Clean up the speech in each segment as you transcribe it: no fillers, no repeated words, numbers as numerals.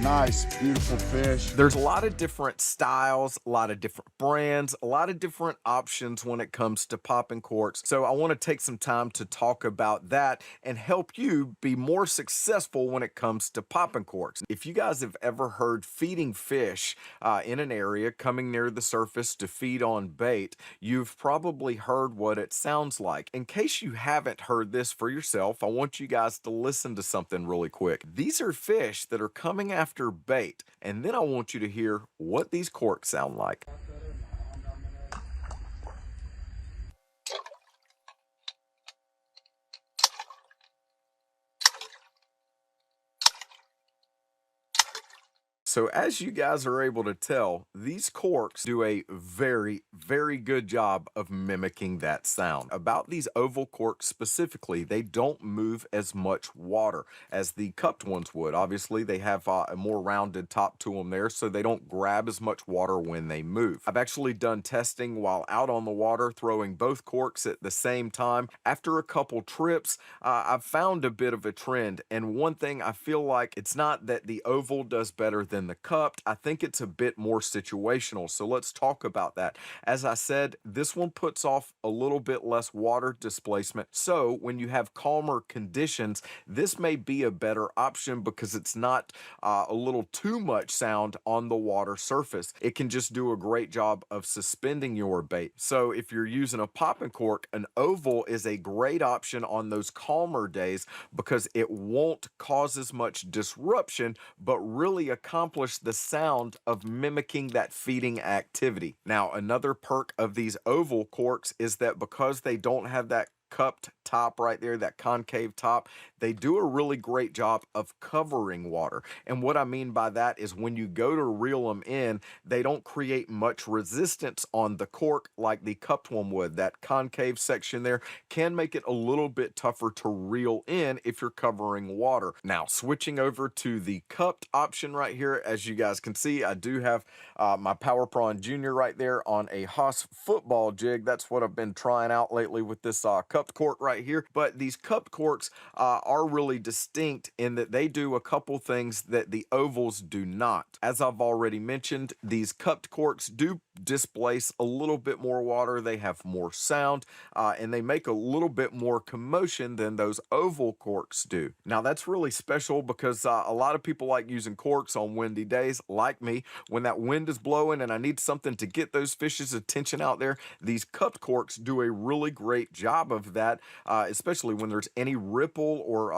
Nice, beautiful fish. There's a lot of different styles, a lot of different brands, a lot of different options when it comes to popping corks. So I want to take some time to talk about that and help you be more successful when it comes to popping corks. If you guys have ever heard feeding fish in an area coming near the surface to feed on bait, you've probably heard what it sounds like. In case you haven't heard this for yourself, I want you guys to listen to something really quick. These are fish that are coming after bait. And then I want you to hear what these corks sound like. So as you guys are able to tell, these corks do a very, very good job of mimicking that sound. About these oval corks specifically, they don't move as much water as the cupped ones would. Obviously, they have a more rounded top to them there, so they don't grab as much water when they move. I've actually done testing while out on the water, throwing both corks at the same time. After a couple trips, I've found a bit of a trend, and one thing I feel like it's not that the oval does better than the cupped. I think it's a bit more situational. So let's talk about that. As I said, this one puts off a little bit less water displacement. So when you have calmer conditions, this may be a better option because it's not a little too much sound on the water surface. It can just do a great job of suspending your bait. So if you're using a popping cork, an oval is a great option on those calmer days because it won't cause as much disruption, but really accomplish the sound of mimicking that feeding activity. Now, another perk of these oval corks is that because they don't have that cupped top right there, that concave top, they do a really great job of covering water. And what I mean by that is when you go to reel them in, they don't create much resistance on the cork like the cupped one would. That concave section there can make it a little bit tougher to reel in if you're covering water. Now, switching over to the cupped option right here, as you guys can see, I do have my Power Prawn Junior right there on a Haas football jig. That's what I've been trying out lately with this cupped cork right here. But these cupped corks are really distinct in that they do a couple things that the ovals do not. As I've already mentioned, these cupped corks do displace a little bit more water. They have more sound and they make a little bit more commotion than those oval corks do. Now that's really special because a lot of people like using corks on windy days, like me. When that wind is blowing and I need something to get those fish's attention out there, these cupped corks do a really great job of that, especially when there's any ripple or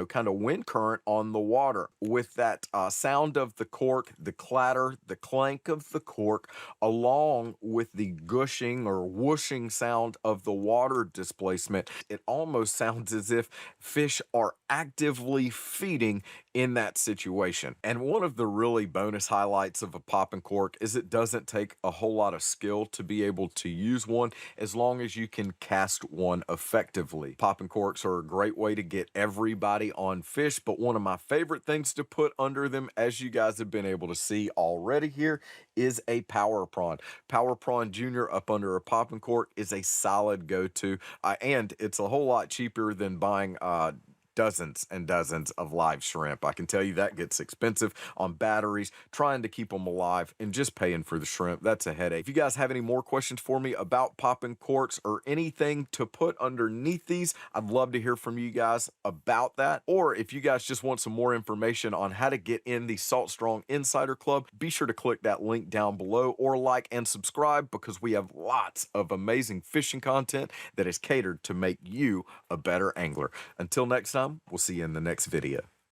kind of wind current on the water. With that sound of the cork, the clatter, the clank of the cork, along with the gushing or whooshing sound of the water displacement, it almost sounds as if fish are actively feeding in that situation. And one of the really bonus highlights of a popping cork is it doesn't take a whole lot of skill to be able to use one as long as you can cast one effectively. Popping corks are a great way to get everybody on fish, but one of my favorite things to put under them, as you guys have been able to see already here, is a Power Prawn. Power Prawn Junior up under a popping cork is a solid go-to, and it's a whole lot cheaper than buying dozens and dozens of live shrimp. I can tell you that gets expensive on batteries, trying to keep them alive, and just paying for the shrimp. That's a headache. If you guys have any more questions for me about popping corks or anything to put underneath these, I'd love to hear from you guys about that. Or if you guys just want some more information on how to get in the Salt Strong Insider Club, be sure to click that link down below or like and subscribe because we have lots of amazing fishing content that is catered to make you a better angler. Until next time, we'll see you in the next video.